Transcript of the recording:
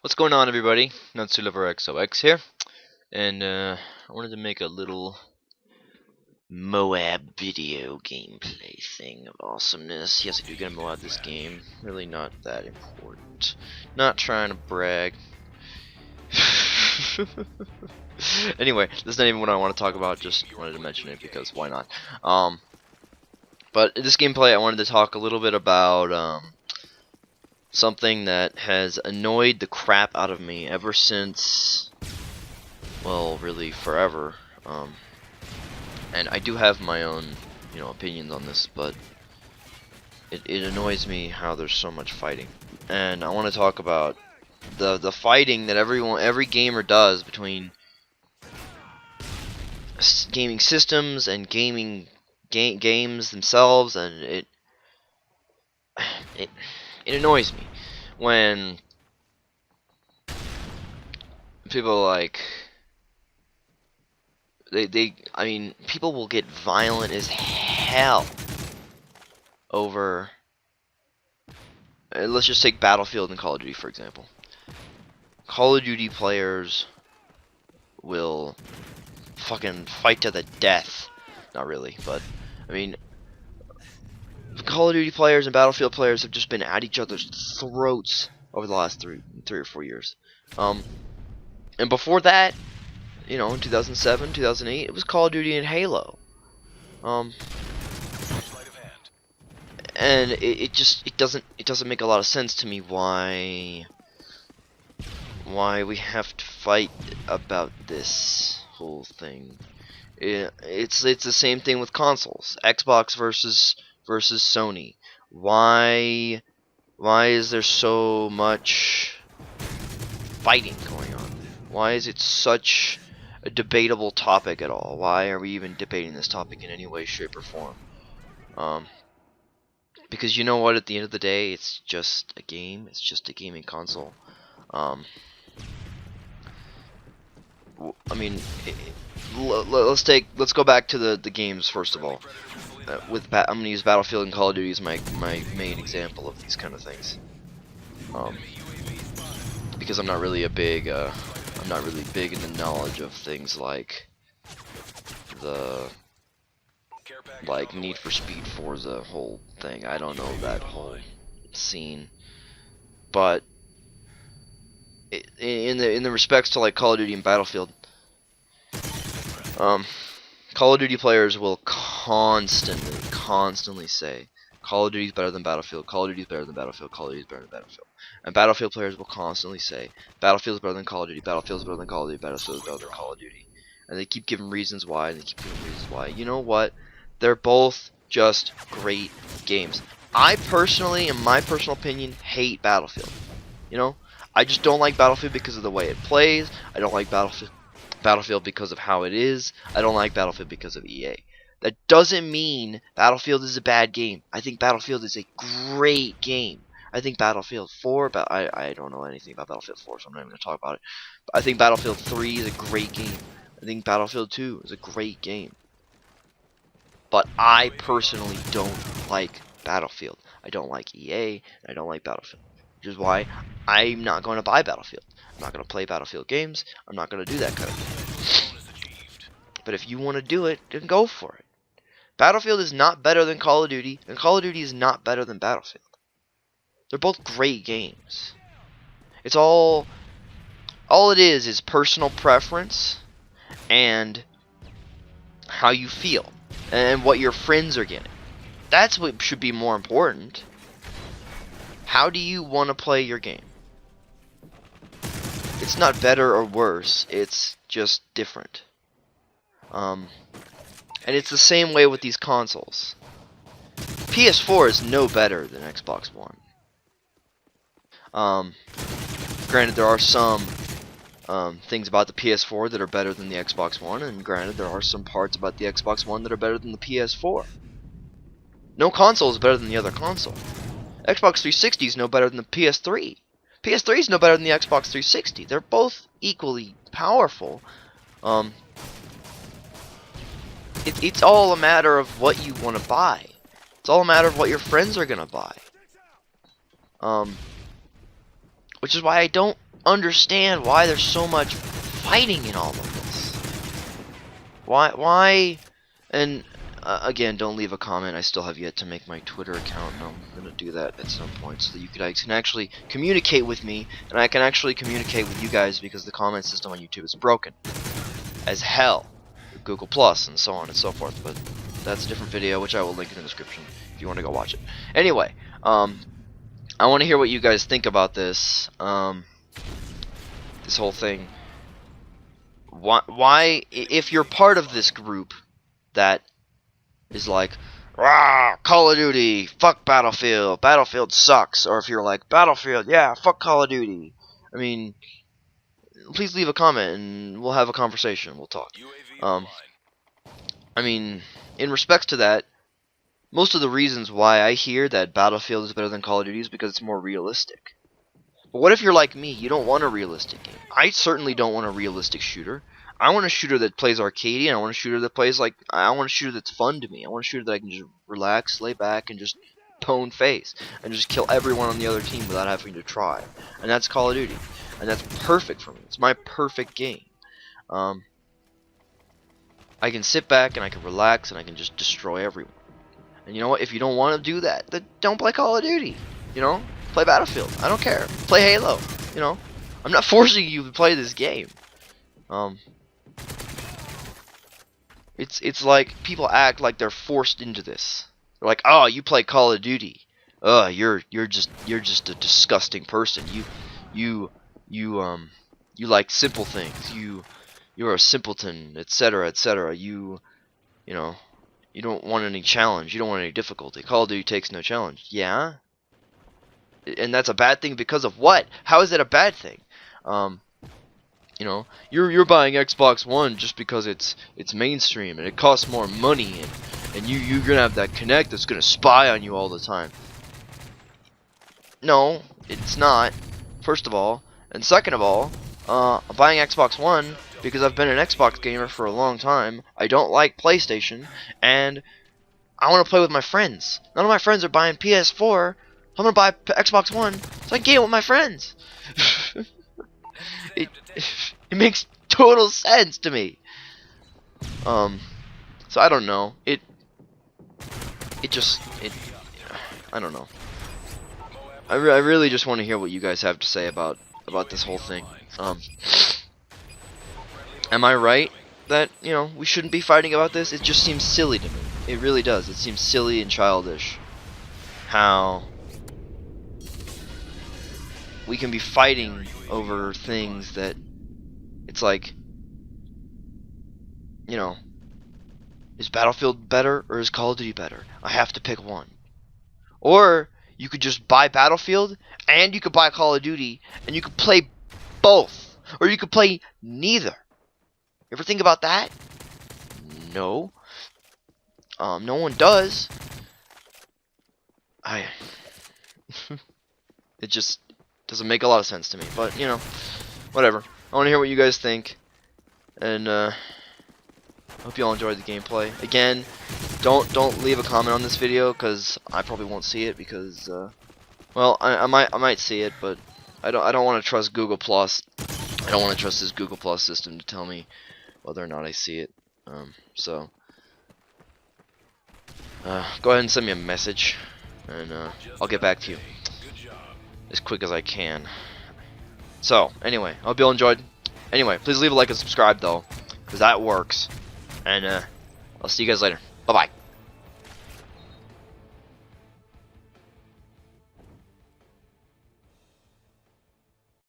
What's going on, everybody? NotsuLoverXOX here, and I wanted to make a little Moab video gameplay thing of awesomeness. Yes, I do get a Moab this game. Really not that important. Not trying to brag. Anyway, this is not even what I want to talk about. Just wanted to mention it because why not? But in this gameplay, I wanted to talk a little bit about something that has annoyed the crap out of me ever since, well, really forever. And I do have my own, opinions on this, but it annoys me how there's so much fighting. And I want to talk about the fighting that every gamer does between gaming systems and games themselves, and it annoys me when people like I mean, people will get violent as hell over let's just take Battlefield and Call of Duty for example. Call of Duty players will fucking fight to the death. Not really, but I mean, Call of Duty players and Battlefield players have just been at each other's throats over the last three or 4 years. And before that, in 2007, 2008, it was Call of Duty and Halo. And it doesn't make a lot of sense to me why we have to fight about this whole thing. It's the same thing with consoles. Xbox versus Sony. Why is there so much fighting going on? Why is it such a debatable topic at all? Why are we even debating this topic in any way, shape, or form? Because you know what? At the end of the day, it's just a game. It's just a gaming console. I mean, let's go back to the games first of all. I'm gonna use Battlefield and Call of Duty as my main example of these kind of things. Because I'm not really big in the knowledge of things like the Need for Speed Forza whole thing. I don't know that whole scene, but in the respects to like Call of Duty and Battlefield, Call of Duty players will constantly say Call of Duty is better than Battlefield, Call of Duty is better than Battlefield, Call of Duty is better than Battlefield. And Battlefield players will constantly say Battlefield is better than Call of Duty, Battlefield is better than Call of Duty, Battlefield is better than Call of Duty. And they keep giving reasons why, and they keep giving reasons why. You know what? They're both just great games. I personally, in my personal opinion, hate Battlefield. I just don't like Battlefield because of the way it plays. I don't like Battlefield because of how it is. I don't like Battlefield because of EA. That doesn't mean Battlefield is a bad game. I think Battlefield is a great game. I think Battlefield 4, I don't know anything about Battlefield 4, so I'm not even going to talk about it. But I think Battlefield 3 is a great game. I think Battlefield 2 is a great game. But I personally don't like Battlefield. I don't like EA, and I don't like Battlefield. Which is why I'm not going to buy Battlefield. I'm not going to play Battlefield games. I'm not going to do that kind of thing. But if you want to do it, then go for it. Battlefield is not better than Call of Duty, and Call of Duty is not better than Battlefield. They're both great games. It's all it is personal preference and how you feel and what your friends are getting. That's what should be more important. How do you want to play your game? It's not better or worse, it's just different. And it's the same way with these consoles. PS4 is no better than Xbox One. Granted, there are some things about the PS4 that are better than the Xbox One, and granted, there are some parts about the Xbox One that are better than the PS4. No console is better than the other console. Xbox 360 is no better than the PS3. PS3 is no better than the Xbox 360. They're both equally powerful. It's all a matter of what you want to buy. It's all a matter of what your friends are gonna buy. Which is why I don't understand why there's so much fighting in all of this. Why? And again, don't leave a comment. I still have yet to make my Twitter account, and I'm gonna do that at some point so that you guys can actually communicate with me, and I can actually communicate with you guys, because the comment system on YouTube is broken as hell. Google Plus and so on and so forth, but that's a different video, which I will link in the description if you want to go watch it. Anyway, I want to hear what you guys think about this. This whole thing. Why, if you're part of this group that is like, rah, Call of Duty, fuck Battlefield, Battlefield sucks, or if you're like, Battlefield, yeah, fuck Call of Duty, I mean, please leave a comment and we'll have a conversation. We'll talk. I mean, in respects to that, most of the reasons why I hear that Battlefield is better than Call of Duty is because it's more realistic. But what if you're like me? You don't want a realistic game. I certainly don't want a realistic shooter. I want a shooter that plays arcadey, and I want a shooter that plays like, I want a shooter that's fun to me. I want a shooter that I can just relax, lay back, and just pwn face, and just kill everyone on the other team without having to try. And that's Call of Duty. And that's perfect for me. It's my perfect game. I can sit back and I can relax and I can just destroy everyone. And you know what? If you don't want to do that, then don't play Call of Duty. You know, play Battlefield. I don't care. Play Halo. You know, I'm not forcing you to play this game. It's like people act like they're forced into this. They're like, oh, you play Call of Duty. You're just a disgusting person. You like simple things. You're a simpleton, etc., etc. You know, you don't want any challenge. You don't want any difficulty. Call of Duty takes no challenge. Yeah? And that's a bad thing because of what? How is that a bad thing? You know, you're buying Xbox One just because it's mainstream and it costs more money, and you're gonna have that Kinect that's gonna spy on you all the time. No, it's not. First of all, and second of all, I'm buying Xbox One because I've been an Xbox gamer for a long time. I don't like PlayStation, and I want to play with my friends. None of my friends are buying PS4. I'm gonna buy Xbox One so I can game with my friends. it makes total sense to me. So I don't know. I don't know. I really just want to hear what you guys have to say about this whole thing. Am I right that, you know, we shouldn't be fighting about this? It just seems silly to me. It really does. It seems silly and childish how we can be fighting over things that it's like, you know, is Battlefield better or is Call of Duty better? I have to pick one. Or you could just buy Battlefield and you could buy Call of Duty and you could play both. Or you could play neither. Ever think about that? No. No one does. It just doesn't make a lot of sense to me. But, you know, whatever. I want to hear what you guys think. And, hope you all enjoyed the gameplay. Again, don't leave a comment on this video, because I probably won't see it, because, well, I might see it, but I don't want to trust Google Plus. I don't want to trust this Google Plus system to tell me whether or not I see it. So go ahead and send me a message, and I'll get back to you as quick as I can. So anyway, I hope you all enjoyed. Anyway, please leave a like and subscribe though, because that works. And I'll see you guys later. Bye bye.